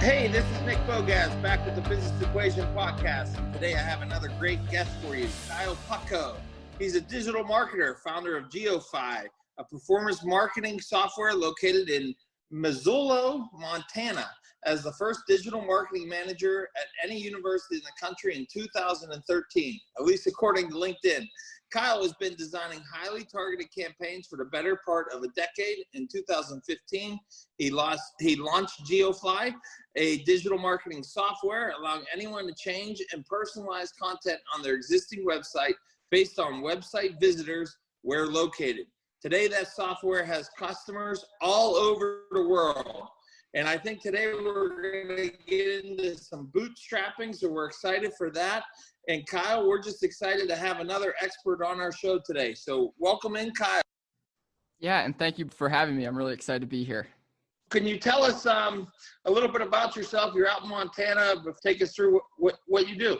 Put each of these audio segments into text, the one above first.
Hey, this is Nick Bogacz back with the Business Equation Podcast. And today I have another great guest for you, Kyle Pucko. He's a digital marketer, founder of Geofli, a performance marketing software located in Missoula, Montana, as the first digital marketing manager at any university in the country in 2013, at least according to LinkedIn. Kyle has been designing highly targeted campaigns for the better part of a decade. In 2015, he launched Geofli, a digital marketing software allowing anyone to change and personalize content on their existing website based on website visitors where located. Today, that software has customers all over the world. And I think today we're going to get into some bootstrapping, so we're excited for that. And Kyle, we're just excited to have another expert on our show today. So welcome in, Kyle. Yeah, and thank you for having me. I'm really excited to be here. Can you tell us a little bit about yourself? You're out in Montana, but take us through what you do.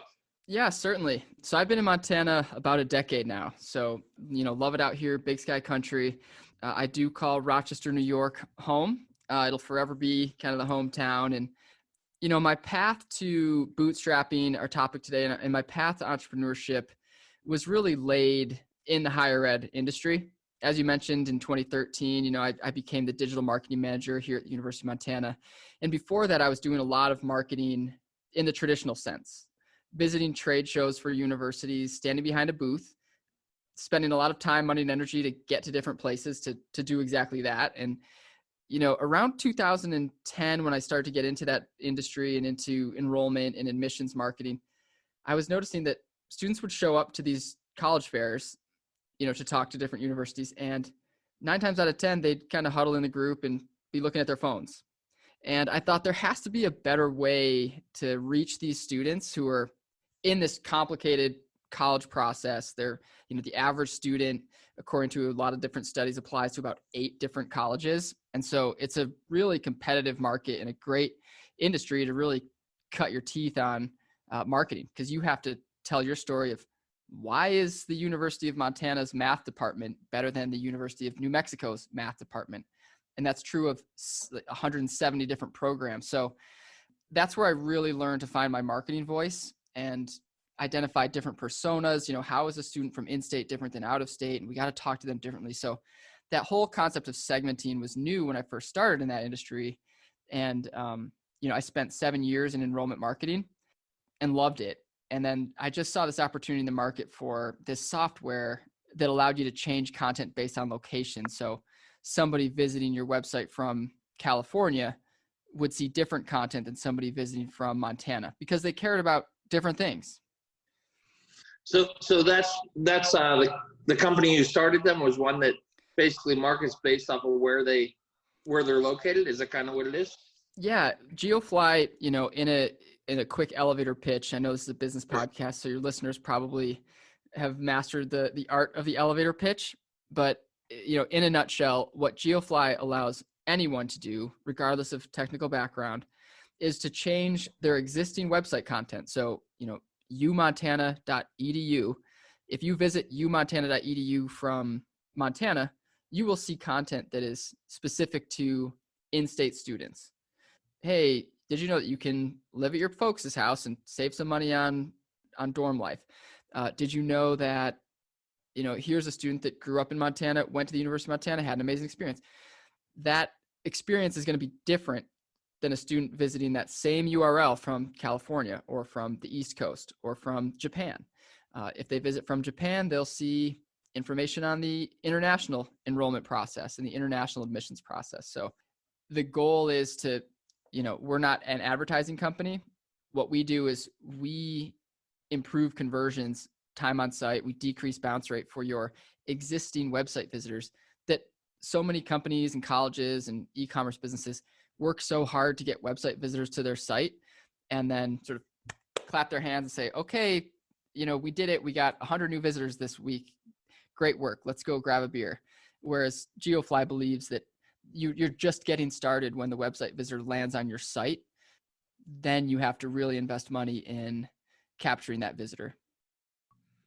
Yeah, certainly. So I've been in Montana about a decade now. So, love it out here, big sky country. I do call Rochester, New York home. It'll forever be kind of the hometown. And my path to bootstrapping, our topic today, and my path to entrepreneurship was really laid in the higher ed industry. As you mentioned, in 2013, I became the digital marketing manager here at the University of Montana. And before that, I was doing a lot of marketing in the traditional sense, visiting trade shows for universities, standing behind a booth, spending a lot of time, money, and energy to get to different places to do exactly that. And around 2010, when I started to get into that industry and into enrollment and admissions marketing, I was noticing that students would show up to these college fairs, to talk to different universities. And 9 times out of 10, they'd kind of huddle in the group and be looking at their phones. And I thought there has to be a better way to reach these students who are in this complicated college process. They're, the average student, according to a lot of different studies, applies to about 8 different colleges. And so it's a really competitive market and a great industry to really cut your teeth on marketing, because you have to tell your story of why is the University of Montana's math department better than the University of New Mexico's math department? And that's true of 170 different programs. So that's where I really learned to find my marketing voice and identify different personas. How is a student from in-state different than out of state? And we got to talk to them differently. So that whole concept of segmenting was new when I first started in that industry. And, I spent 7 years in enrollment marketing and loved it. And then I just saw this opportunity in the market for this software that allowed you to change content based on location. So somebody visiting your website from California would see different content than somebody visiting from Montana because they cared about different things. So that's the company who started them was one that basically markets based off of where they're located. Is that kind of what it is? Yeah, Geofli, in a quick elevator pitch. I know this is a business podcast, so your listeners probably have mastered the art of the elevator pitch. But in a nutshell, what Geofli allows anyone to do, regardless of technical background, is to change their existing website content. So, umontana.edu. If you visit umontana.edu from Montana, you will see content that is specific to in-state students. Hey, did you know that you can live at your folks' house and save some money on dorm life? Did you know that, here's a student that grew up in Montana, went to the University of Montana, had an amazing experience. That experience is going to be different than a student visiting that same URL from California or from the East Coast or from Japan. If they visit from Japan, they'll see information on the international enrollment process and the international admissions process. So the goal is to, we're not an advertising company. What we do is we improve conversions, time on site. We decrease bounce rate for your existing website visitors that so many companies and colleges and e-commerce businesses work so hard to get website visitors to their site and then sort of clap their hands and say, okay, we did it. We got 100 new visitors this week. Great work. Let's go grab a beer. Whereas Geofli believes that you're just getting started when the website visitor lands on your site. Then you have to really invest money in capturing that visitor.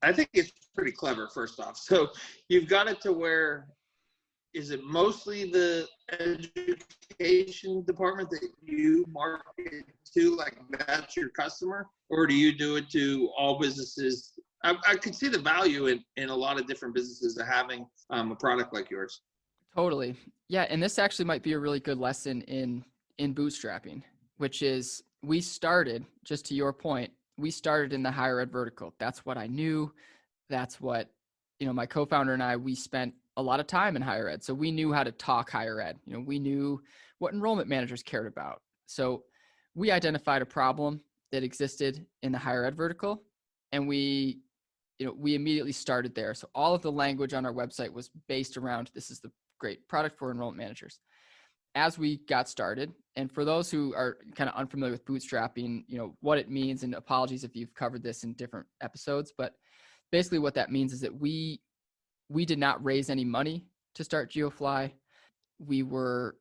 I think it's pretty clever, first off. So you've got it to where is it mostly the education department that you market to, like that's your customer, or do you do it to all businesses? I could see the value in a lot of different businesses of having a product like yours. Totally. Yeah. And this actually might be a really good lesson in bootstrapping, which is we started, just to your point, we started in the higher ed vertical. That's what I knew. That's what, my co-founder and I, we spent a lot of time in higher ed. So we knew how to talk higher ed. We knew what enrollment managers cared about. So we identified a problem that existed in the higher ed vertical, and we immediately started there. So all of the language on our website was based around, this is the great product for enrollment managers. As we got started, and for those who are kind of unfamiliar with bootstrapping, what it means, and apologies if you've covered this in different episodes, but basically what that means is that we did not raise any money to start Geofli. We were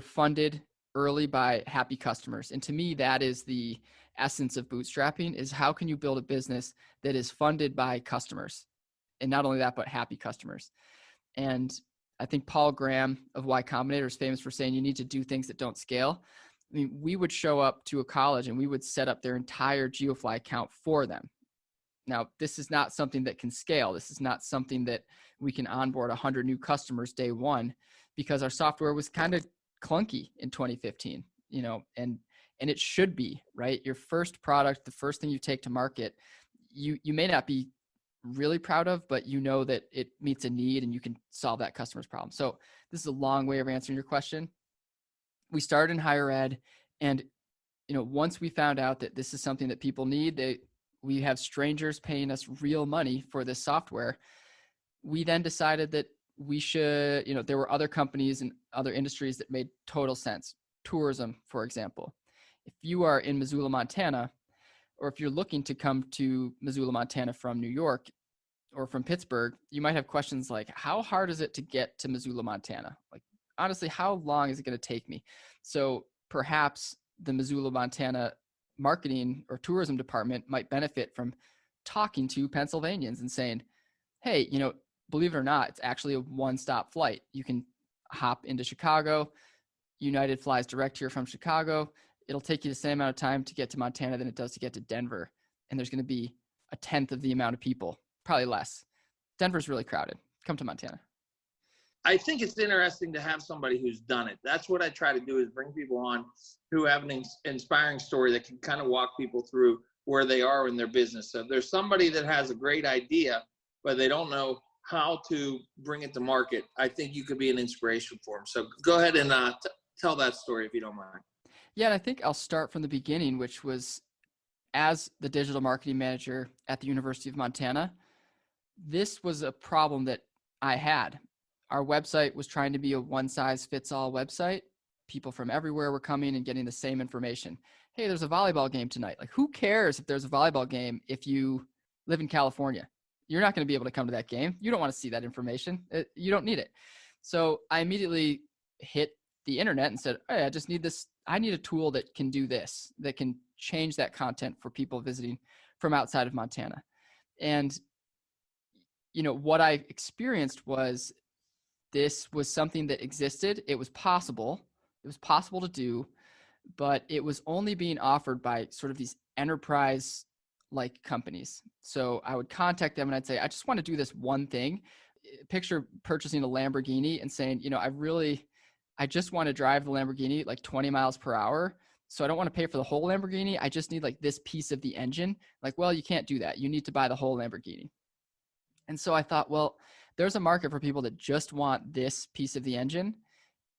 funded early by happy customers. And to me, that is the essence of bootstrapping, is how can you build a business that is funded by customers? And not only that, but happy customers. And I think Paul Graham of Y Combinator is famous for saying you need to do things that don't scale. I mean, we would show up to a college and we would set up their entire Geofli account for them. Now, this is not something that can scale. This is not something that we can onboard 100 new customers day one, because our software was kind of clunky in 2015, and it should be, right? Your first product, the first thing you take to market, you may not be really proud of, but you know that it meets a need and you can solve that customer's problem. So this is a long way of answering your question. We started in higher ed, and once we found out that this is something that people need, we have strangers paying us real money for this software, we then decided that we should, there were other companies and other industries that made total sense. Tourism, for example. If you are in Missoula, Montana, or if you're looking to come to Missoula, Montana from New York or from Pittsburgh, you might have questions like, how hard is it to get to Missoula, Montana? Like, honestly, how long is it going to take me? So perhaps the Missoula, Montana marketing or tourism department might benefit from talking to Pennsylvanians and saying, hey, believe it or not, it's actually a one-stop flight. You can hop into Chicago. United flies direct here from Chicago. It'll take you the same amount of time to get to Montana than it does to get to Denver. And there's going to be a tenth of the amount of people, probably less. Denver's really crowded. Come to Montana. I think it's interesting to have somebody who's done it. That's what I try to do, is bring people on who have an inspiring story that can kind of walk people through where they are in their business. So if there's somebody that has a great idea, but they don't know how to bring it to market, I think you could be an inspiration for them. So go ahead and tell that story if you don't mind. Yeah, and I think I'll start from the beginning, which was as the digital marketing manager at the University of Montana, this was a problem that I had. Our website was trying to be a one-size-fits-all website. People from everywhere were coming and getting the same information. Hey, there's a volleyball game tonight. Like, who cares if there's a volleyball game if you live in California? You're not going to be able to come to that game. You don't want to see that information. You don't need it. So I immediately hit the internet and said, hey, I just need this. I need a tool that can do this, that can change that content for people visiting from outside of Montana. And, what I experienced was this was something that existed. It was possible. It was possible to do, but it was only being offered by sort of these enterprise-like companies. So I would contact them and I'd say, I just want to do this one thing. Picture purchasing a Lamborghini and saying, I just want to drive the Lamborghini like 20 miles per hour. So I don't want to pay for the whole Lamborghini. I just need like this piece of the engine. Like, well, you can't do that. You need to buy the whole Lamborghini. And so I thought, well, there's a market for people that just want this piece of the engine.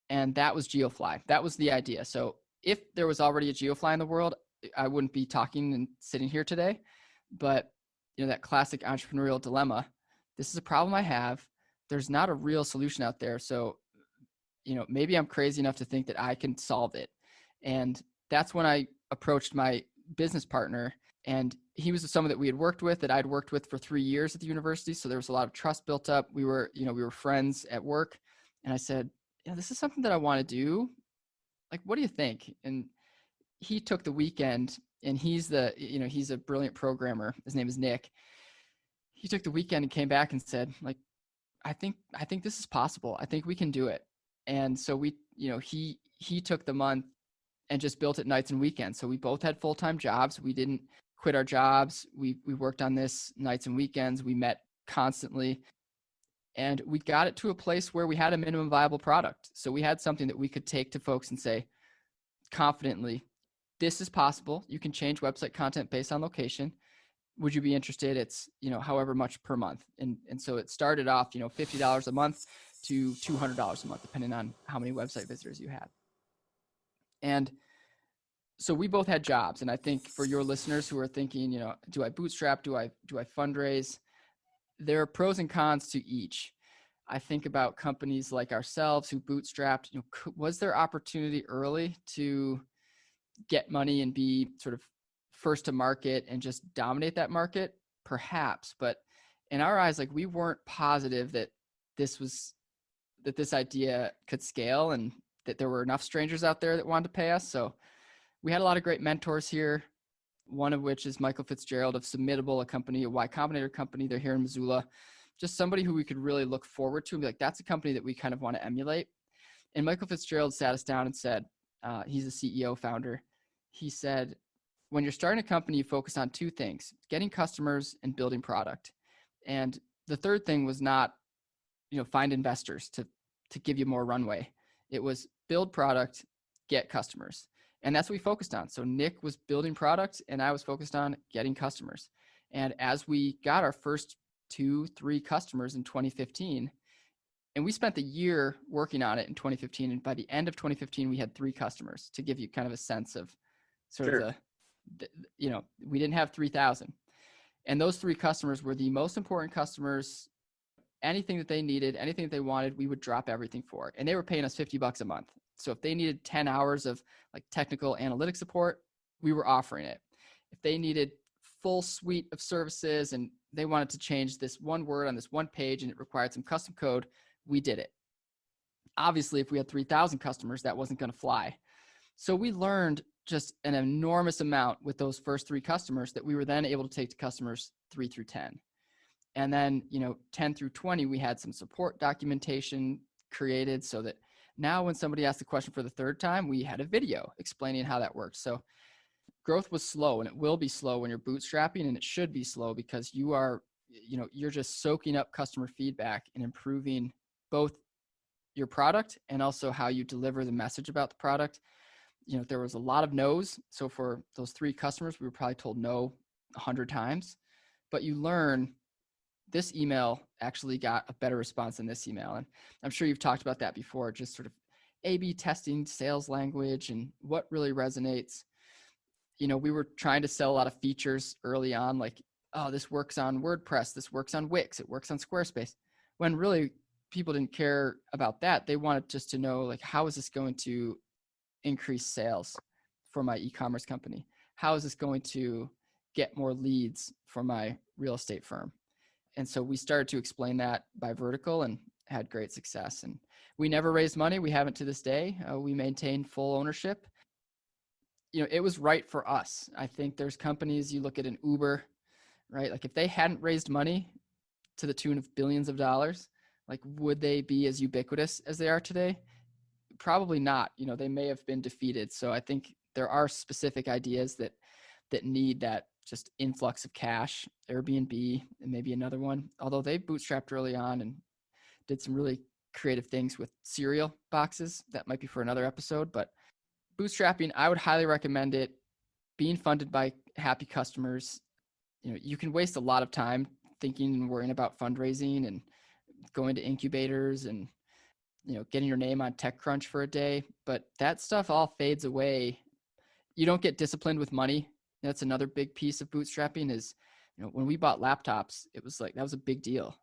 And that was Geofli. That was the idea. So if there was already a Geofli in the world, I wouldn't be talking and sitting here today. But, that classic entrepreneurial dilemma, this is a problem I have. There's not a real solution out there. So, maybe I'm crazy enough to think that I can solve it. And that's when I approached my business partner, and he was someone that we had worked with, that I'd worked with for 3 years at the university. So there was a lot of trust built up. We were friends at work. And I said, this is something that I want to do. Like, what do you think? And he took the weekend, and he's a brilliant programmer. His name is Nick. He took the weekend and came back and said, like, I think this is possible. I think we can do it. And so we, he took the month and just built it nights and weekends. So we both had full-time jobs. We didn't quit our jobs. We worked on this nights and weekends. We met constantly, and we got it to a place where we had a minimum viable product. So we had something that we could take to folks and say confidently, this is possible. You can change website content based on location. Would you be interested? It's, however much per month. And so it started off, $50 a month to $200 a month, depending on how many website visitors you had. And so we both had jobs. And I think for your listeners who are thinking, do I bootstrap? Do I fundraise? There are pros and cons to each. I think about companies like ourselves who bootstrapped, was there opportunity early to get money and be sort of first to market and just dominate that market? Perhaps. But in our eyes, like, we weren't positive that this idea could scale and that there were enough strangers out there that wanted to pay us. So we had a lot of great mentors here, one of which is Michael Fitzgerald of Submittable, a company, a Y Combinator company. They're here in Missoula. Just somebody who we could really look forward to and be like, that's a company that we kind of want to emulate. And Michael Fitzgerald sat us down and said, he's a CEO founder. He said, when you're starting a company, you focus on two things: getting customers and building product. And the third thing was not, find investors to give you more runway. It was build product, get customers. And that's what we focused on. So Nick was building product and I was focused on getting customers. And as we got our first 2-3 customers in 2015, and we spent the year working on it in 2015. And by the end of 2015, we had 3 customers, to give you kind of a sense of sort Sure. of we didn't have 3,000. And those 3 customers were the most important customers. Anything that they needed, anything that they wanted, we would drop everything for. And they were paying us $50 a month. So if they needed 10 hours of like technical analytic support, we were offering it. If they needed full suite of services and they wanted to change this one word on this one page and it required some custom code, we did it. Obviously, if we had 3,000 customers, that wasn't going to fly. So we learned just an enormous amount with those first 3 customers that we were then able to take to customers 3 through 10. And then, 10 through 20, we had some support documentation created so that now when somebody asked the question for the 3rd time, we had a video explaining how that works. So growth was slow, and it will be slow when you're bootstrapping, and it should be slow because you're just soaking up customer feedback and improving both your product and also how you deliver the message about the product. There was a lot of no's. So for those 3 customers, we were probably told no 100 times, but you learn this email actually got a better response than this email. And I'm sure you've talked about that before, just sort of A/B testing sales language and what really resonates. We were trying to sell a lot of features early on, like, oh, this works on WordPress, this works on Wix, it works on Squarespace, when really people didn't care about that. They wanted just to know, like, how is this going to increase sales for my e-commerce company? How is this going to get more leads for my real estate firm? And so we started to explain that by vertical and had great success. And we never raised money. We haven't to this day. We maintain full ownership. It was right for us. I think there's companies, you look at an Uber, right? Like, if they hadn't raised money to the tune of billions of dollars, like, would they be as ubiquitous as they are today? Probably not. They may have been defeated. So I think there are specific ideas that need that just influx of cash. Airbnb and maybe another one, although they bootstrapped early on and did some really creative things with cereal boxes. That might be for another episode, but bootstrapping, I would highly recommend it. Being funded by happy customers. You can waste a lot of time thinking and worrying about fundraising and going to incubators and, getting your name on TechCrunch for a day, but that stuff all fades away. You don't get disciplined with money. That's another big piece of bootstrapping is, when we bought laptops, it was like, that was a big deal.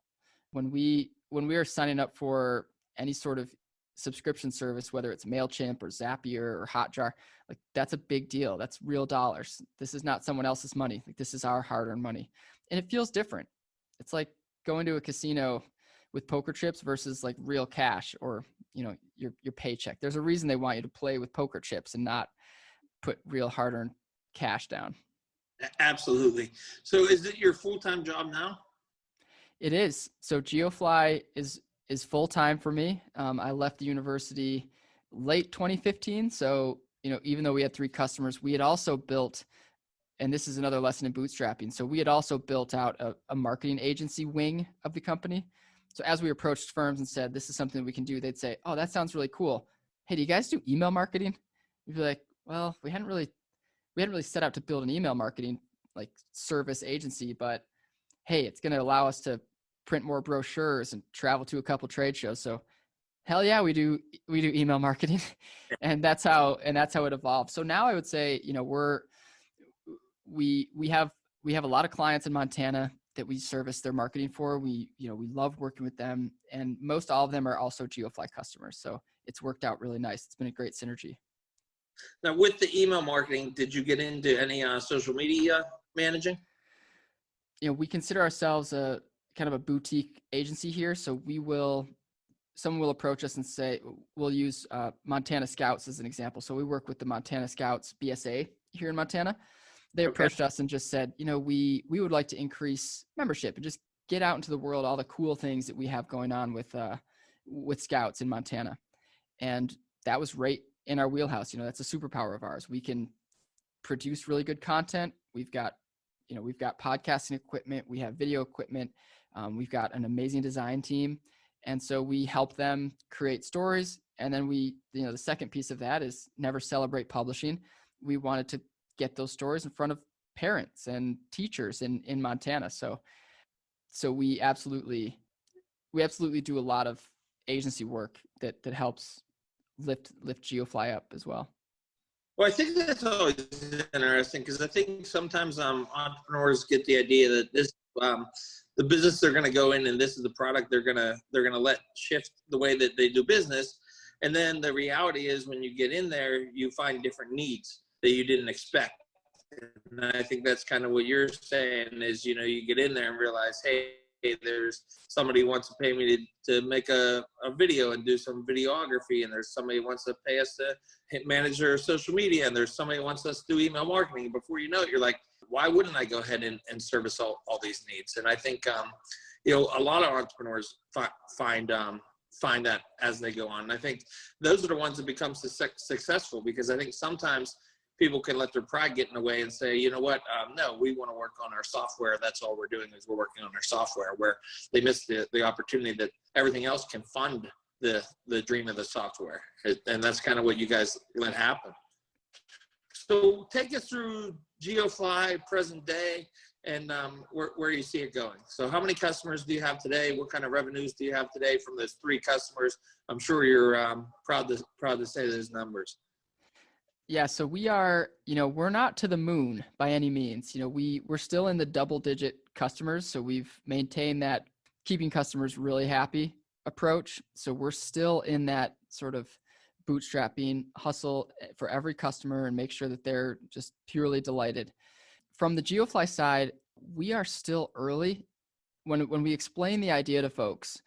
When we were signing up for any sort of subscription service, whether it's MailChimp or Zapier or Hotjar, like, that's a big deal. That's real dollars. This is not someone else's money. Like, this is our hard-earned money. And it feels different. It's like going to a casino with poker chips versus like real cash or, your paycheck. There's a reason they want you to play with poker chips and not put real hard-earned cash down. Absolutely. So is it your full-time job now? It is. So Geofli is full time for me. I left the university late 2015. So, even though we had 3 customers, we had also built, and this is another lesson in bootstrapping. So we had also built out a marketing agency wing of the company. So as we approached firms and said, this is something we can do, they'd say, oh, that sounds really cool. Hey, do you guys do email marketing? We'd be like, well, we hadn't really set out to build an email marketing like service agency, but hey, it's going to allow us to print more brochures and travel to a couple trade shows. So hell yeah, we do email marketing. and that's how it evolved. So now I would say, we have a lot of clients in Montana that we service their marketing for. We love working with them, and most all of them are also Geofli customers. So it's worked out really nice. It's been a great synergy. Now, with the email marketing, did you get into any social media managing? We consider ourselves a kind of a boutique agency here. So someone will approach us and say, we'll use Montana Scouts as an example. So we work with the Montana Scouts BSA here in Montana. They approached us and just said, we would like to increase membership and just get out into the world, all the cool things that we have going on with Scouts in Montana. And that was right in our wheelhouse. That's a superpower of ours. We can produce really good content. We've got podcasting equipment. We have video equipment. We've got an amazing design team. And so we help them create stories. And then the second piece of that is never celebrate publishing. We wanted to get those stories in front of parents and teachers in Montana. So we absolutely do a lot of agency work that helps lift Geofli up as well. Well, I think that's always interesting, because I think sometimes entrepreneurs get the idea that this the business they're going to go in, and this is the product they're going to let shift the way that they do business. And then the reality is, when you get in there, you find different needs that you didn't expect. And I think that's kind of what you're saying is, you get in there and realize, hey, there's somebody who wants to pay me to make a video and do some videography, and there's somebody who wants to pay us to manage their social media, and there's somebody who wants us to do email marketing. And before you know it, you're like, why wouldn't I go ahead and service all these needs? And I think, a lot of entrepreneurs find that as they go on. And I think those are the ones that become successful, because I think sometimes people can let their pride get in the way and say, you know what, no, we want to work on our software. That's all we're doing, is we're working on our software, where they miss the opportunity that everything else can fund the dream of the software. And that's kind of what you guys let happen. So take us through Geofli present day, and where you see it going. So how many customers do you have today? What kind of revenues do you have today from those 3 customers? I'm sure you're proud to say those numbers. Yeah, so we are, we're not to the moon by any means. We're still in the double-digit customers, so we've maintained that keeping customers really happy approach. So we're still in that sort of bootstrapping hustle for every customer and make sure that they're just purely delighted. From the Geofli side, we are still early. When we explain the idea to folks,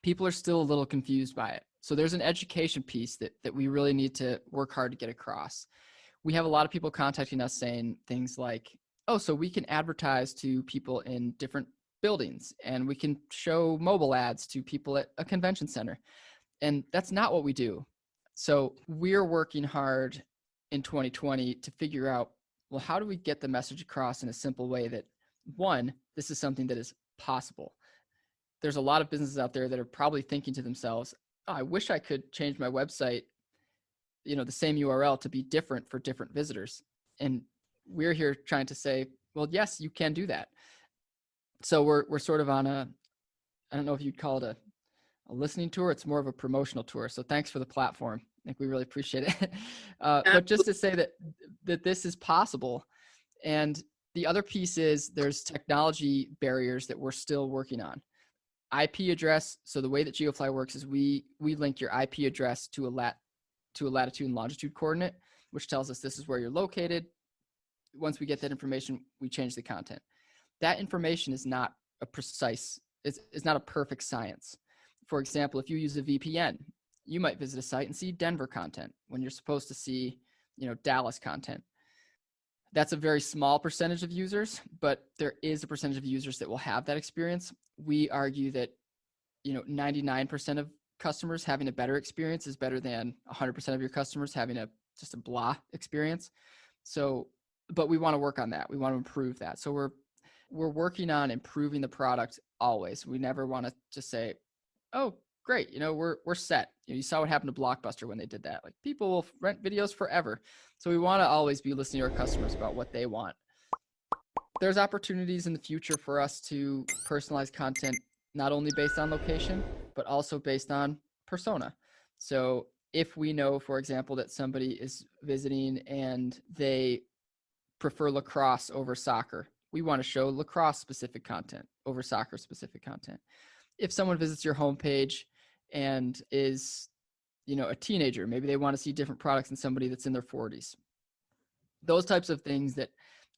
people are still a little confused by it. So there's an education piece that we really need to work hard to get across. We have a lot of people contacting us saying things like, oh, so we can advertise to people in different buildings, and we can show mobile ads to people at a convention center. And that's not what we do. So we're working hard in 2020 to figure out, well, how do we get the message across in a simple way that, one, this is something that is possible. There's a lot of businesses out there that are probably thinking to themselves, oh, I wish I could change my website, the same URL to be different for different visitors. And we're here trying to say, well, yes, you can do that. So we're sort of on I don't know if you'd call it a listening tour. It's more of a promotional tour. So thanks for the platform. I think we really appreciate it. But just to say that this is possible. And the other piece is there's technology barriers that we're still working on. IP address. So the way that Geofli works is we link your IP address to a latitude and longitude coordinate, which tells us this is where you're located. Once we get that information, we change the content. That information is not a precise, it's not a perfect science. For example, if you use a VPN, you might visit a site and see Denver content when you're supposed to see, Dallas content. That's a very small percentage of users, but there is a percentage of users that will have that experience. We argue that, 99% of customers having a better experience is better than 100% of your customers having just a blah experience. So, but we want to work on that. We want to improve that. So we're working on improving the product always. We never want to just say, oh, great, we're set. You saw what happened to Blockbuster when they did that. Like, people will rent videos forever. So we want to always be listening to our customers about what they want. There's opportunities in the future for us to personalize content, not only based on location, but also based on persona. So if we know, for example, that somebody is visiting and they prefer lacrosse over soccer, we want to show lacrosse specific content over soccer specific content. If someone visits your homepage and is, a teenager, maybe they want to see different products than somebody that's in their 40s. Those types of things that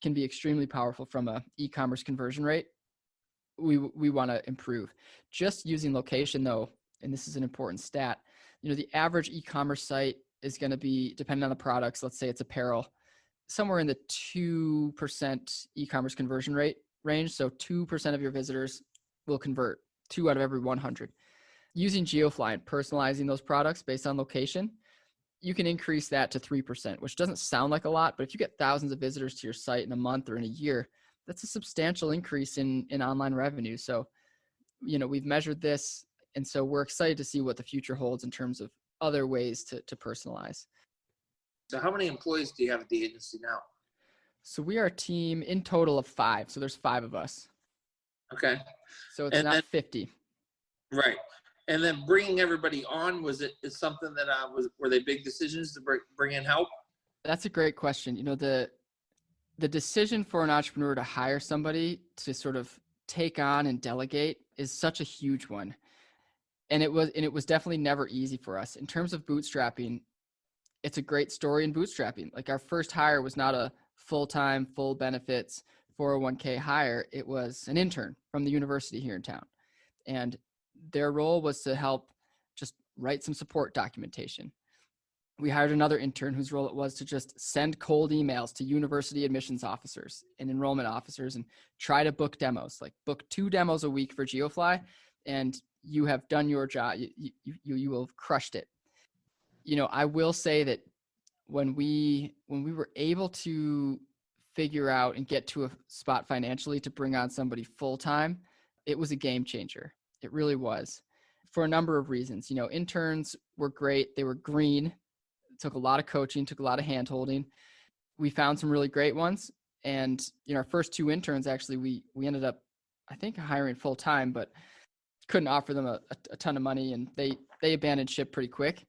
can be extremely powerful from a e-commerce conversion rate, we want to improve. Just using location though, and this is an important stat, the average e-commerce site is going to be, depending on the products, let's say it's apparel, somewhere in the 2% e-commerce conversion rate range. So 2% of your visitors will convert, 2 out of every 100. Using Geofli and personalizing those products based on location, you can increase that to 3%, which doesn't sound like a lot, but if you get thousands of visitors to your site in a month or in a year, that's a substantial increase in online revenue. So, we've measured this, and so we're excited to see what the future holds in terms of other ways to personalize. So how many employees do you have at the agency now? So we are a team in total of 5. So there's 5 of us. Okay. So it's not 50. Right. And then bringing everybody on, is something that were they big decisions to bring in help? That's a great question. The decision for an entrepreneur to hire somebody to sort of take on and delegate is such a huge one. And it was definitely never easy for us. In terms of bootstrapping, it's a great story in bootstrapping. Like, our first hire was not a full-time, full benefits 401k hire. It was an intern from the university here in town. And their role was to help just write some support documentation. We hired another intern whose role it was to just send cold emails to university admissions officers and enrollment officers and try to book demos, like book 2 demos a week for Geofli, and you have done your job. You will have crushed it. I will say that when we were able to figure out and get to a spot financially to bring on somebody full-time, it was a game changer. It really was, for a number of reasons. Interns were great. They were green. It took a lot of coaching, took a lot of hand-holding. We found some really great ones. And, our first 2 interns, actually, we ended up, I think, hiring full-time, but couldn't offer them a ton of money, and they abandoned ship pretty quick.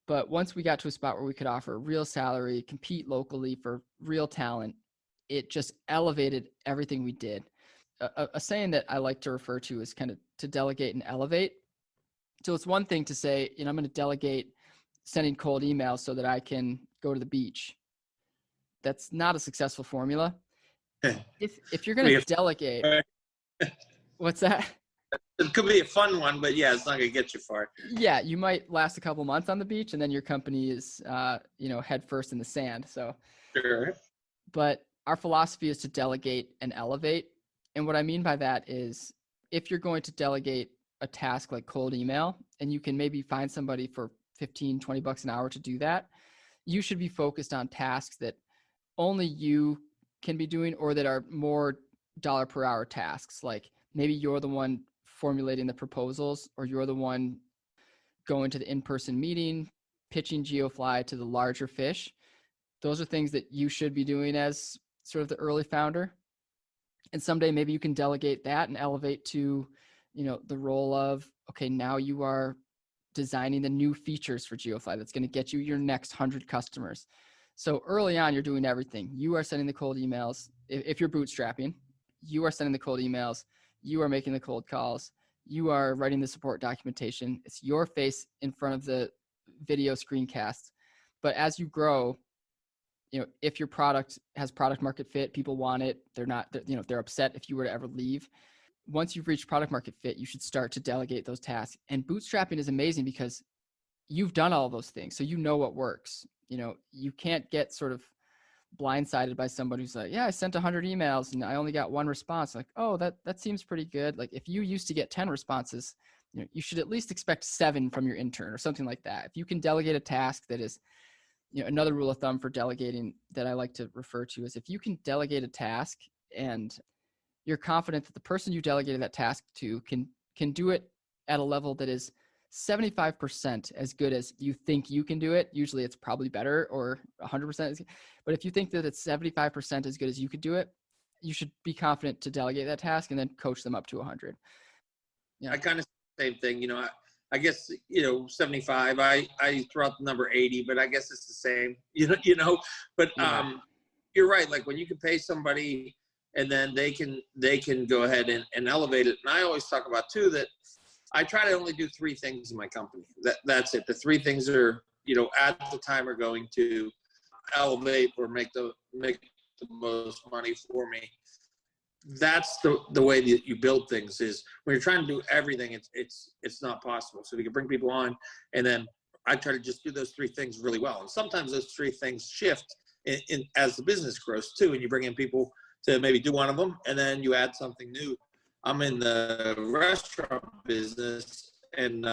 But once we got to a spot where we could offer a real salary, compete locally for real talent, it just elevated everything we did. A saying that I like to refer to is kind of to delegate and elevate. So it's one thing to say, I'm going to delegate sending cold emails so that I can go to the beach. That's not a successful formula. If you're going to delegate, what's that? It could be a fun one, but yeah, it's not going to get you far. Yeah, you might last a couple months on the beach, and then your company is, head first in the sand. So, sure. But our philosophy is to delegate and elevate. And what I mean by that is, if you're going to delegate a task like cold email, and you can maybe find somebody for $15-20 an hour to do that, you should be focused on tasks that only you can be doing, or that are more dollar per hour tasks. Like, maybe you're the one formulating the proposals, or you're the one going to the in-person meeting, pitching Geofli to the larger fish. Those are things that you should be doing as sort of the early founder. And someday maybe you can delegate that and elevate to, the role of, okay, now you are designing the new features for Geofli that's going to get you your next 100 customers. So early on, you're doing everything. You are sending the cold emails. If you're bootstrapping, you are sending the cold emails. You are making the cold calls. You are writing the support documentation. It's your face in front of the video screencasts. But as you grow, if your product has product market fit, people want it. They're upset if you were to ever leave. Once you've reached product market fit, you should start to delegate those tasks. And bootstrapping is amazing because you've done all those things. So you know what works. You can't get sort of blindsided by somebody who's like, yeah, I sent 100 emails and I only got one response. Like, oh, that seems pretty good. Like if you used to get 10 responses, you should at least expect 7 from your intern or something like that. If you can delegate a task that is, another rule of thumb for delegating that I like to refer to is if you can delegate a task and you're confident that the person you delegated that task to can do it at a level that is 75% as good as you think you can do it. Usually it's probably better, or 100%. But if you think that it's 75% as good as you could do it, you should be confident to delegate that task and then coach them up to 100. Yeah. I kind of same thing. I guess, 75, I throw out the number 80, but I guess it's the same, but you're right. Like when you can pay somebody and then they can go ahead and elevate it. And I always talk about too, that I try to only do 3 things in my company. That's it. The 3 things are, at the time are going to elevate or make the most money for me. That's the way that you build things. Is when you're trying to do everything, it's not possible. So we can bring people on, and then I try to just do those 3 things really well. And sometimes those 3 things shift in as the business grows too, and you bring in people to maybe do one of them, and then you add something new. I'm in the restaurant business, and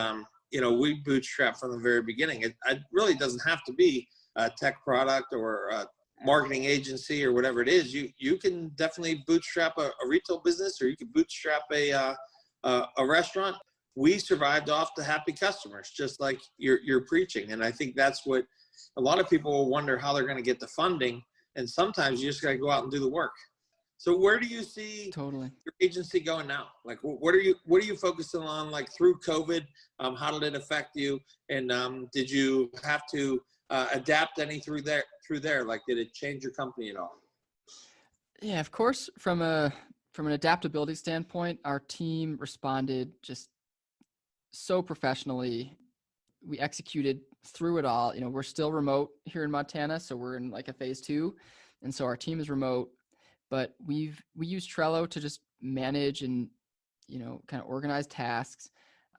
we bootstrap from the very beginning. It really doesn't have to be a tech product or a marketing agency or whatever it is. You can definitely bootstrap a retail business, or you can bootstrap a restaurant. We survived off the happy customers, just like you're preaching. And I think that's what a lot of people wonder, how they're going to get the funding. And sometimes you just got to go out and do the work. So where do you see your agency going now? Like, what are you focusing on, like through COVID? How did it affect you? And did you have to adapt any through there? Like, did it change your company at all? Yeah, of course. From an adaptability standpoint, our team responded just so professionally. We executed through it all. We're still remote here in Montana, so we're in like a phase 2, and so our team is remote. But we use Trello to just manage and, kind of organize tasks.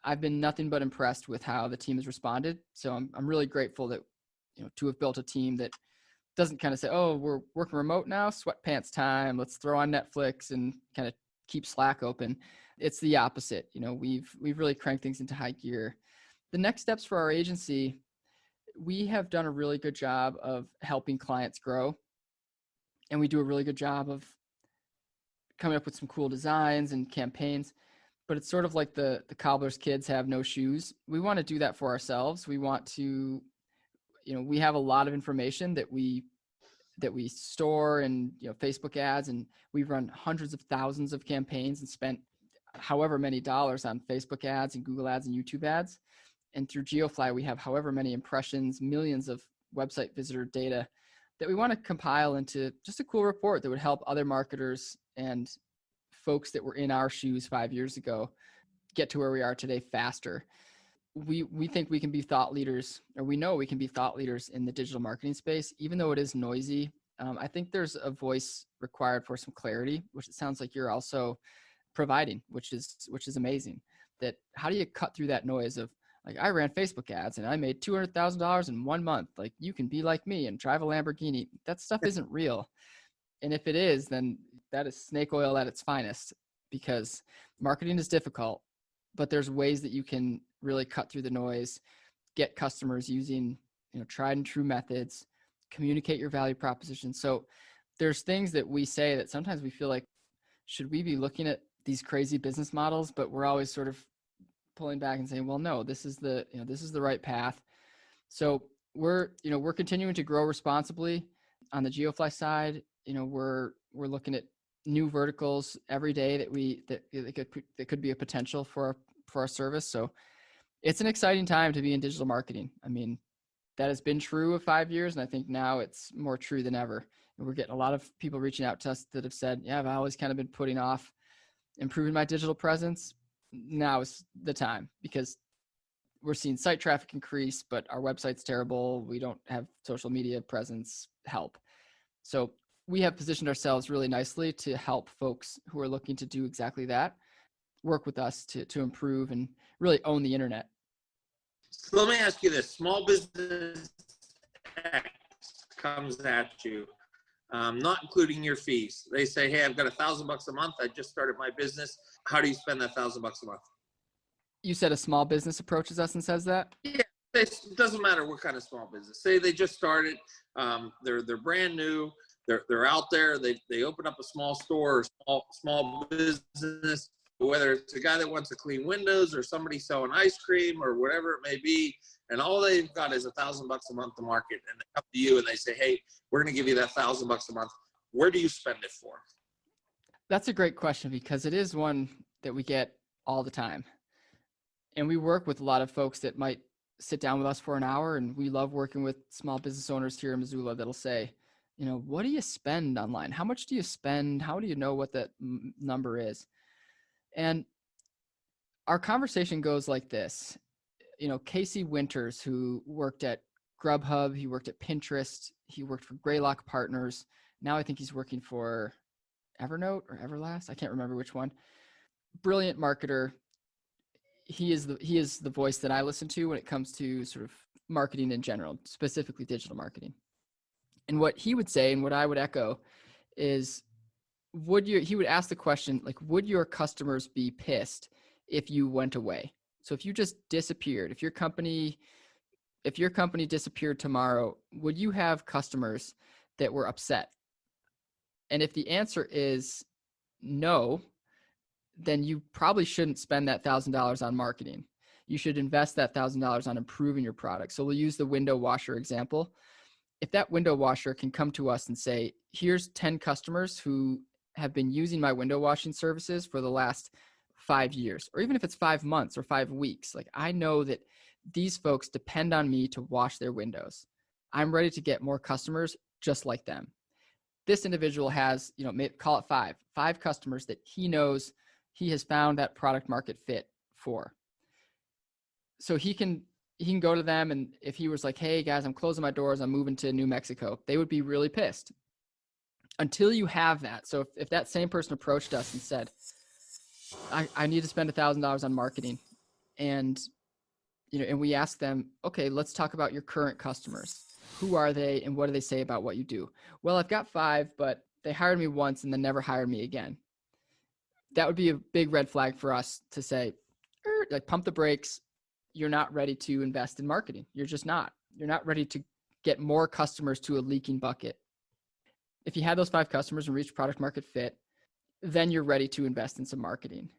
I've been nothing but impressed with how the team has responded. So I'm really grateful that, to have built a team that doesn't kind of say, oh, we're working remote now, sweatpants time, let's throw on Netflix and kind of keep Slack open. It's the opposite. We've really cranked things into high gear. The next steps for our agency, we have done a really good job of helping clients grow. And we do a really good job of coming up with some cool designs and campaigns, but it's sort of like the cobbler's kids have no shoes. We want to do that for ourselves. We want to, we have a lot of information that we store and, Facebook ads, and we've run hundreds of thousands of campaigns and spent however many dollars on Facebook ads and Google ads and YouTube ads. And through Geofli, we have however many impressions, millions of website visitor data that we want to compile into just a cool report that would help other marketers and folks that were in our shoes 5 years ago get to where we are today faster. We think we can be thought leaders, or we know we can be thought leaders in the digital marketing space, even though it is noisy. I think there's a voice required for some clarity, which it sounds like you're also providing, which is amazing. That how do you cut through that noise of, like, I ran Facebook ads and I made $200,000 in 1 month. Like, you can be like me and drive a Lamborghini. That stuff isn't real. And if it is, then that is snake oil at its finest, because marketing is difficult, but there's ways that you can really cut through the noise, get customers using, tried and true methods, communicate your value proposition. So there's things that we say that sometimes we feel like, should we be looking at these crazy business models? But we're always sort of pulling back and saying, well, no, this is the right path. So we're continuing to grow responsibly on the Geofli side. We're looking at new verticals every day that could be a potential for our service. So it's an exciting time to be in digital marketing. I mean, that has been true of 5 years, and I think now it's more true than ever. And we're getting a lot of people reaching out to us that have said, yeah, I've always kind of been putting off improving my digital presence. Now is the time, because we're seeing site traffic increase, but our website's terrible. We don't have social media presence help. So we have positioned ourselves really nicely to help folks who are looking to do exactly that, work with us to improve and really own the internet. So let me ask you this. Small business X comes at you. not including your fees. They say, hey, I've got $1,000 a month. I just started my business. How do you spend that $1,000 a month? You said a small business approaches us and says that? Yeah, it doesn't matter what kind of small business. Say they just started, they're brand new, they're out there, they open up a small store or small business, whether it's a guy that wants to clean windows or somebody selling ice cream or whatever it may be, and all they've got is $1,000 a month to market, and they come to you and they say, hey, we're going to give you that $1,000 a month. Where do you spend it for? That's a great question, because it is one that we get all the time. And we work with a lot of folks that might sit down with us for an hour, and we love working with small business owners here in Missoula that'll say, what do you spend online? How much do you spend? How do you know what that number is? And our conversation goes like this. Casey Winters, who worked at Grubhub, he worked at Pinterest, he worked for Greylock Partners. Now I think he's working for Evernote or Everlast. I can't remember which one. Brilliant marketer. He is the voice that I listen to when it comes to sort of marketing in general, specifically digital marketing. And what he would say and what I would echo is, he would ask the question, like, would your customers be pissed if you went away? So if you just disappeared, if your company disappeared tomorrow, would you have customers that were upset? And if the answer is no, then you probably shouldn't spend that $1,000 on marketing. You should invest that $1,000 on improving your product. So we'll use the window washer example. If that window washer can come to us and say, here's 10 customers who have been using my window washing services for the last 5 years, or even if it's 5 months or 5 weeks, like, I know that these folks depend on me to wash their windows. I'm ready to get more customers just like them. This individual has, call it five customers that he knows he has found that product market fit for. So he can go to them, and if he was like, hey guys, I'm closing my doors, I'm moving to New Mexico, they would be really pissed. Until you have that. So if that same person approached us and said, I need to spend $1,000 on marketing, and and we ask them, okay, let's talk about your current customers. Who are they and what do they say about what you do? Well, I've got 5, but they hired me once and then never hired me again. That would be a big red flag for us to say, like, pump the brakes. You're not ready to invest in marketing. You're just not. You're not ready to get more customers to a leaking bucket. If you had those 5 customers and reached product market fit, then you're ready to invest in some marketing.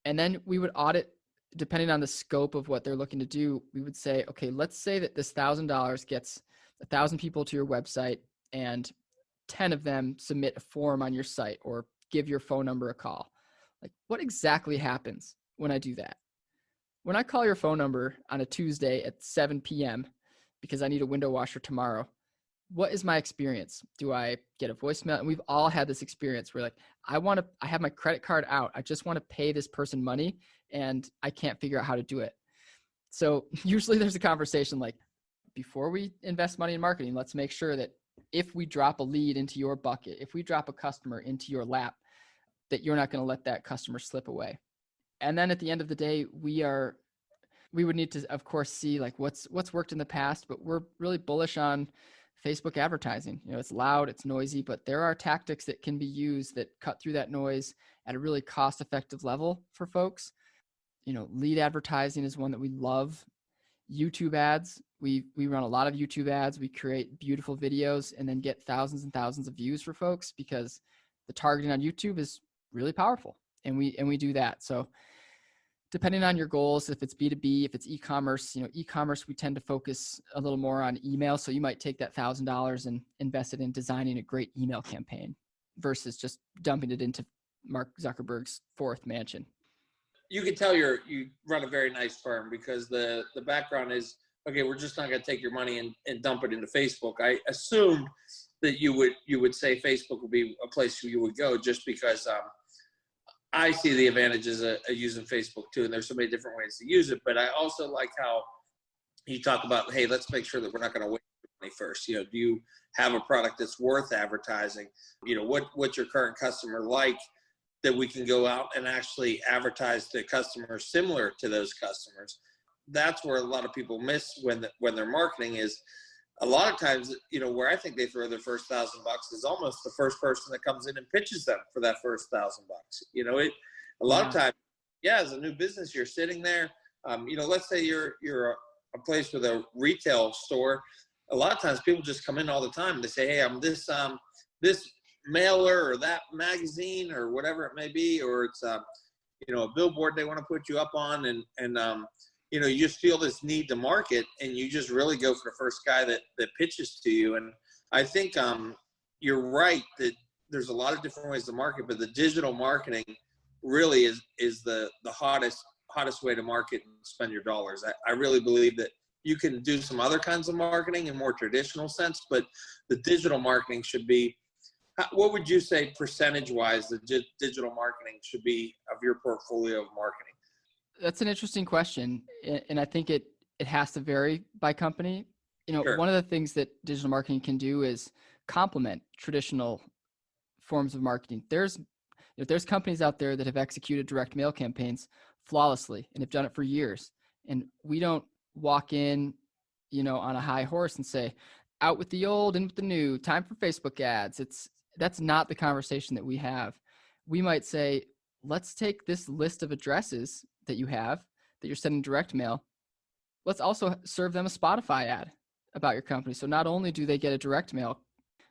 And then we would audit, depending on the scope of what they're looking to do. We would say, okay, let's say that this $1,000 gets 1,000 people to your website and 10 of them submit a form on your site or give your phone number a call. Like, what exactly happens when I do that? When I call your phone number on a Tuesday at 7 p.m. because I need a window washer tomorrow, what is my experience? Do I get a voicemail? And we've all had this experience where, like, I have my credit card out. I just want to pay this person money and I can't figure out how to do it. So usually there's a conversation like, before we invest money in marketing, let's make sure that if we drop a lead into your bucket, if we drop a customer into your lap, that you're not going to let that customer slip away. And then at the end of the day, we would need to, of course, see like what's worked in the past, but we're really bullish on Facebook advertising. It's loud, it's noisy, but there are tactics that can be used that cut through that noise at a really cost-effective level for folks. Lead advertising is one that we love. YouTube ads. We run a lot of YouTube ads. We create beautiful videos and then get thousands and thousands of views for folks because the targeting on YouTube is really powerful. And we do that. So depending on your goals, if it's B2B, if it's e-commerce, e-commerce, we tend to focus a little more on email. So you might take that $1,000 and invest it in designing a great email campaign versus just dumping it into Mark Zuckerberg's 4th mansion. You can tell you run a very nice firm because the background is, okay, we're just not going to take your money and dump it into Facebook. I assumed that you would say Facebook would be a place where you would go just because I see the advantages of using Facebook too, and there's so many different ways to use it. But I also like how you talk about, hey, let's make sure that we're not going to waste money first. Do you have a product that's worth advertising? What's your current customer like that we can go out and actually advertise to customers similar to those customers? That's where a lot of people miss when they're marketing is a lot of times, where I think they throw their first $1,000 is almost the first person that comes in and pitches them for that first $1,000. A lot of times, as a new business, you're sitting there. Let's say you're a place with a retail store. A lot of times people just come in all the time. They say, hey, I'm this mailer or that magazine or whatever it may be, or it's a billboard they want to put you up on, and you just feel this need to market, and you just really go for the first guy that pitches to you. And I think you're right that there's a lot of different ways to market, but the digital marketing really is the hottest way to market and spend your dollars. I really believe that you can do some other kinds of marketing in more traditional sense, but the digital marketing should be, what would you say percentage-wise the digital marketing should be of your portfolio of marketing? That's an interesting question. And I think it has to vary by company. Sure. One of the things that digital marketing can do is complement traditional forms of marketing. There's companies out there that have executed direct mail campaigns flawlessly and have done it for years. And we don't walk in, on a high horse and say, out with the old and with the new, time for Facebook ads. That's not the conversation that we have. We might say, let's take this list of addresses that you have, that you're sending direct mail. Let's also serve them a Spotify ad about your company. So not only do they get a direct mail,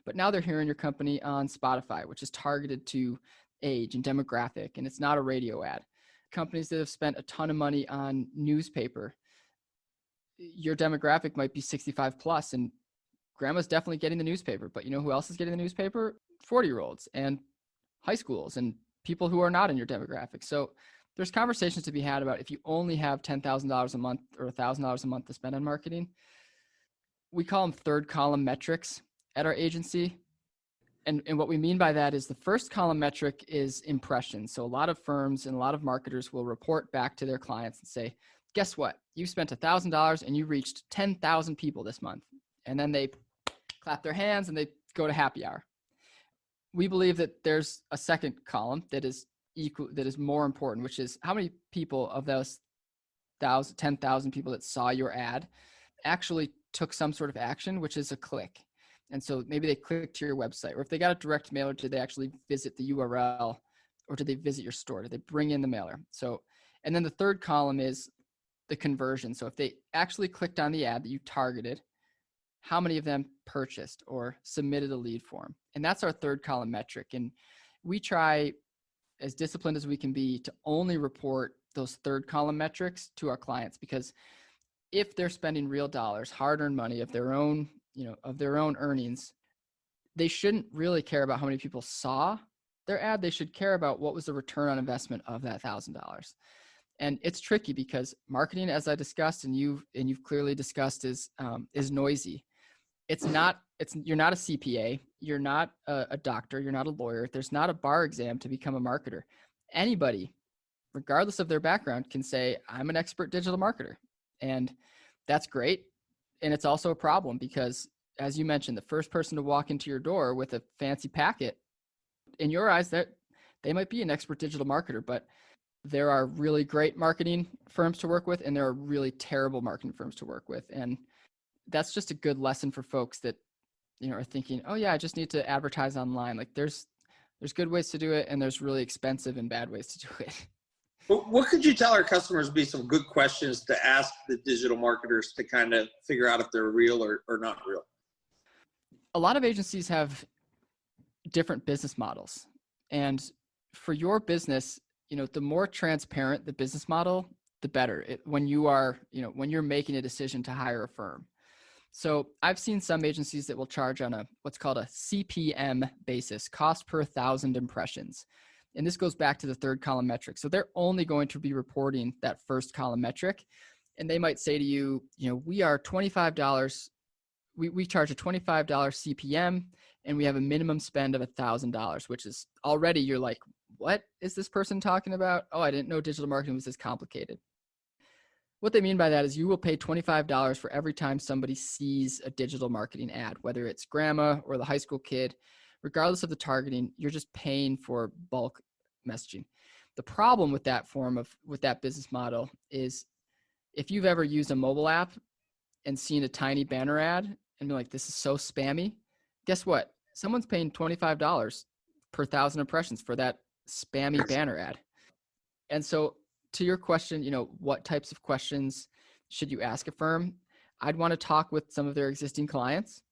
but now they're hearing your company on Spotify, which is targeted to age and demographic, and it's not a radio ad. Companies that have spent a ton of money on newspaper, your demographic might be 65 plus, and grandma's definitely getting the newspaper, but you know who else is getting the newspaper? 40-year-olds and high schools and people who are not in your demographic. So there's conversations to be had about if you only have $10,000 a month or $1,000 a month to spend on marketing. We call them third column metrics at our agency. And what we mean by that is the first column metric is impressions. So a lot of firms and a lot of marketers will report back to their clients and say, guess what? You spent $1,000 and you reached 10,000 people this month. And then they clap their hands and they go to happy hour. We believe that there's a second column that is more important, which is how many people of those 10,000 people that saw your ad actually took some sort of action, which is a click. And so maybe they clicked to your website, or if they got a direct mailer, did they actually visit the URL, or did they visit your store? Did they bring in the mailer? So, and then the third column is the conversion. So if they actually clicked on the ad that you targeted, how many of them purchased or submitted a lead form? And that's our third column metric. And we try, as disciplined as we can be, to only report those third column metrics to our clients, because if they're spending real dollars, hard-earned money of their own, of their own earnings, they shouldn't really care about how many people saw their ad. They should care about what was the return on investment of that $1,000. And it's tricky because marketing, as I discussed, and you've clearly discussed, is noisy. You're not a CPA. You're not a doctor. You're not a lawyer. There's not a bar exam to become a marketer. Anybody, regardless of their background, can say, I'm an expert digital marketer. And that's great. And it's also a problem because, as you mentioned, the first person to walk into your door with a fancy packet, in your eyes, that they might be an expert digital marketer, but there are really great marketing firms to work with, and there are really terrible marketing firms to work with. And that's just a good lesson for folks that, are thinking, oh yeah, I just need to advertise online. Like there's good ways to do it, and there's really expensive and bad ways to do it. What could you tell our customers be some good questions to ask the digital marketers to kind of figure out if they're real or not real? A lot of agencies have different business models. And for your business, the more transparent the business model, the better when you're making a decision to hire a firm. So I've seen some agencies that will charge on what's called a CPM basis, cost per 1,000 impressions. And this goes back to the third column metric. So they're only going to be reporting that first column metric. And they might say to you, we are $25. We charge a $25 CPM, and we have a minimum spend of $1,000, which is already, you're like, what is this person talking about? Oh, I didn't know digital marketing was this complicated. What they mean by that is you will pay $25 for every time somebody sees a digital marketing ad, whether it's grandma or the high school kid. Regardless of the targeting, you're just paying for bulk messaging. The problem with that business model is if you've ever used a mobile app and seen a tiny banner ad and be like, this is so spammy. Guess what? Someone's paying $25 per 1,000 impressions for that spammy banner ad. And so to your question, what types of questions should you ask a firm? I'd want to talk with some of their existing clients.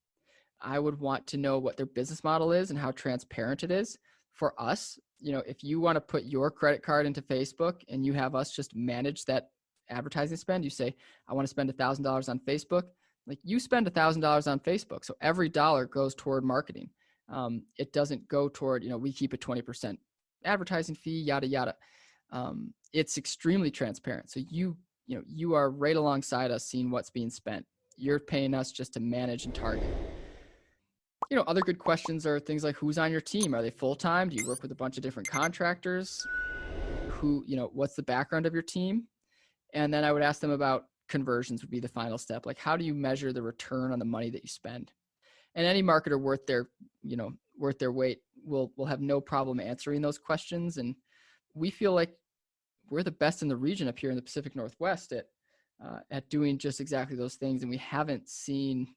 I would want to know what their business model is and how transparent it is. For us, if you want to put your credit card into Facebook and you have us just manage that advertising spend, you say, I want to spend $1,000 on Facebook. Like, you spend $1,000 on Facebook. So every dollar goes toward marketing. It doesn't go toward, we keep a 20% advertising fee, yada, yada. It's extremely transparent. So you are right alongside us seeing what's being spent. You're paying us just to manage and target. Other good questions are things like, who's on your team? Are they full-time? Do you work with a bunch of different contractors? What's the background of your team? And then I would ask them about conversions would be the final step. Like, how do you measure the return on the money that you spend? And any marketer worth their weight will have no problem answering those questions. And we feel like we're the best in the region up here in the Pacific Northwest at doing just exactly those things. And we haven't seen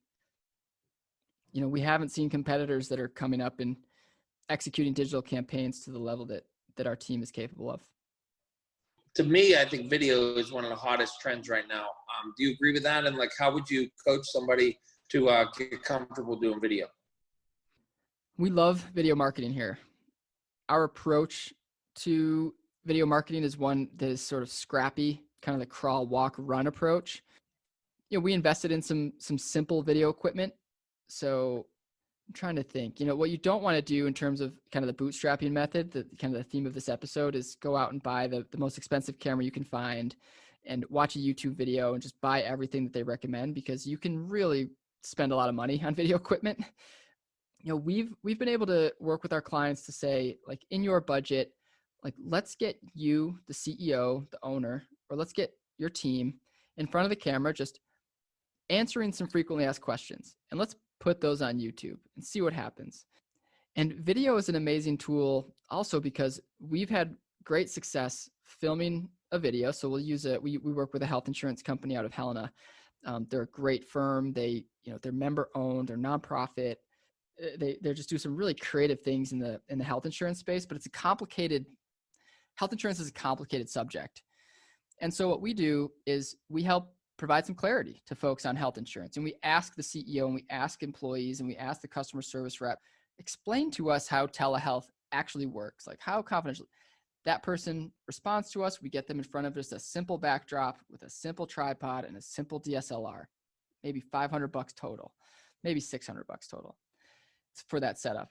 competitors that are coming up and executing digital campaigns to the level that our team is capable of. To me, I think video is one of the hottest trends right now. Do you agree with that? And how would you coach somebody to get comfortable doing video? We love video marketing here. Our approach to video marketing is one that is sort of scrappy, kind of the crawl, walk, run approach. We invested in some simple video equipment. So I'm trying to think, what you don't want to do in terms of kind of the bootstrapping method, kind of the theme of this episode is go out and buy the most expensive camera you can find and watch a YouTube video and just buy everything that they recommend, because you can really spend a lot of money on video equipment. We've been able to work with our clients to say, like, in your budget, like, let's get you, the CEO, the owner, or let's get your team in front of the camera, just answering some frequently asked questions. And let's put those on YouTube and see what happens. And video is an amazing tool also because we've had great success filming a video. So we'll use we work with a health insurance company out of Helena. They're a great firm. They're member owned, they're nonprofit. They just do some really creative things in the health insurance space, but health insurance is a complicated subject. And so what we do is we help provide some clarity to folks on health insurance. And we ask the CEO and we ask employees and we ask the customer service rep, explain to us how telehealth actually works, like how confidential. That person responds to us. We get them in front of just a simple backdrop with a simple tripod and a simple DSLR, maybe $500 total, maybe $600 total for that setup.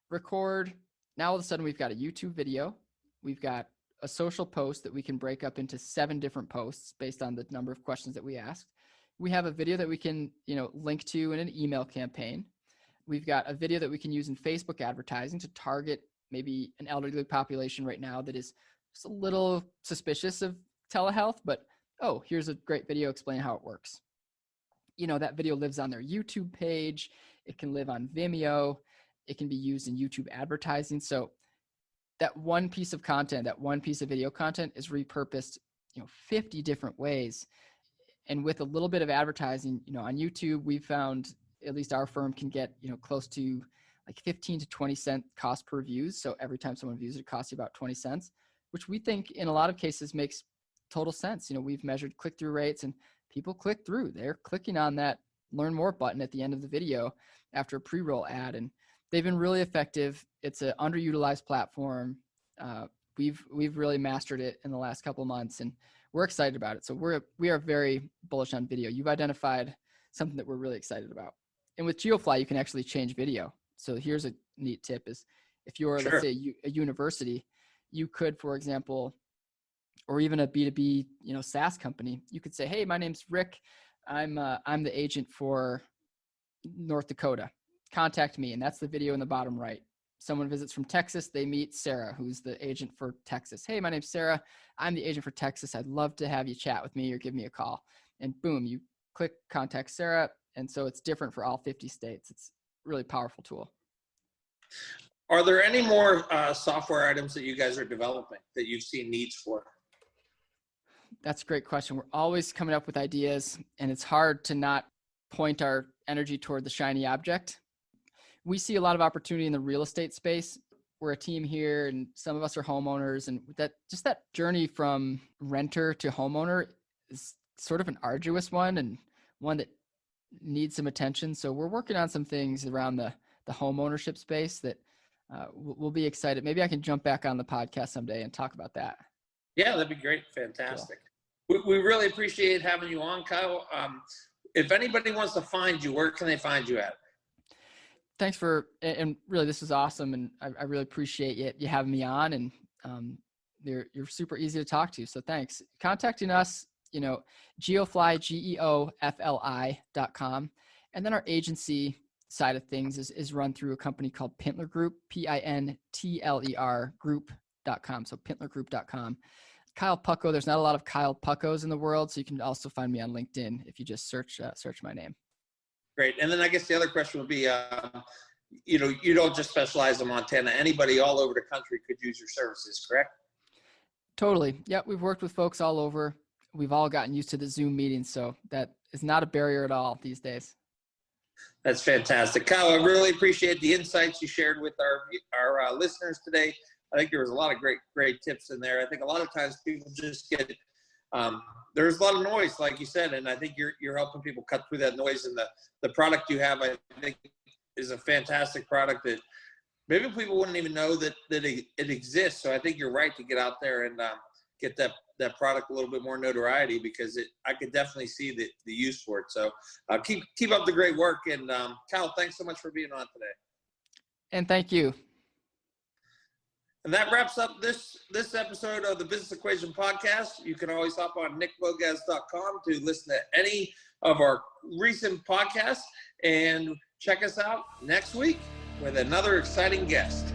Record. Now all of a sudden we've got a YouTube video. We've got a social post that we can break up into 7 different posts based on the number of questions that we asked. We have a video that we can, link to in an email campaign. We've got a video that we can use in Facebook advertising to target maybe an elderly population right now that is just a little suspicious of telehealth, but, oh, here's a great video explaining how it works. That video lives on their YouTube page. It can live on Vimeo. It can be used in YouTube advertising. So that one piece of content, that one piece of video content is repurposed, 50 different ways. And with a little bit of advertising, on YouTube, we've found, at least our firm can get, close to like 15 to 20 cent cost per views. So every time someone views it, it costs you about 20 cents, which we think in a lot of cases makes total sense. We've measured click-through rates and people click through. They're clicking on that learn more button at the end of the video after a pre-roll ad. And they've been really effective. It's an underutilized platform. We've really mastered it in the last couple of months, and we're excited about it. So we are very bullish on video. You've identified something that we're really excited about. And with Geofli, you can actually change video. So here's a neat tip: is if you're, let's say, a university, you could, for example, or even a B2B, SaaS company, you could say, hey, my name's Rick. I'm the agent for North Dakota. Contact me. And that's the video in the bottom right. Someone visits from Texas. They meet Sarah, who's the agent for Texas. Hey, my name's Sarah. I'm the agent for Texas. I'd love to have you chat with me or give me a call. And boom, you click contact Sarah. And so it's different for all 50 states. It's a really powerful tool. Are there any more software items that you guys are developing that you've seen needs for? That's a great question. We're always coming up with ideas, and it's hard to not point our energy toward the shiny object. We see a lot of opportunity in the real estate space. We're a team here and some of us are homeowners, and that journey from renter to homeowner is sort of an arduous one and one that needs some attention. So we're working on some things around the home ownership space that we'll be excited. Maybe I can jump back on the podcast someday and talk about that. Yeah, that'd be great. Fantastic. Cool. We really appreciate having you on, Kyle. If anybody wants to find you, where can they find you at? Thanks and really, this is awesome. And I really appreciate you having me on, and you're super easy to talk to. So thanks. Contacting us, Geofli, Geofli.com. And then our agency side of things is run through a company called Pintler Group, Pintler group.com. So pintlergroup.com. Kyle Pucko. There's not a lot of Kyle Puckos in the world, so you can also find me on LinkedIn if you just search my name. Great. And then I guess the other question would be, you don't just specialize in Montana. Anybody all over the country could use your services, correct? Totally. Yeah, we've worked with folks all over. We've all gotten used to the Zoom meetings, so that is not a barrier at all these days. That's fantastic. Kyle, I really appreciate the insights you shared with our listeners today. I think there was a lot of great tips in there. I think a lot of times people just get there's a lot of noise, like you said, and I think you're helping people cut through that noise. And the product you have, I think, is a fantastic product that maybe people wouldn't even know that it exists. So I think you're right to get out there and get that product a little bit more notoriety, because I could definitely see the use for it. So keep up the great work. And Kyle, thanks so much for being on today. And thank you. And that wraps up this episode of the Business Equation Podcast. You can always hop on nickbogacz.com to listen to any of our recent podcasts, and check us out next week with another exciting guest.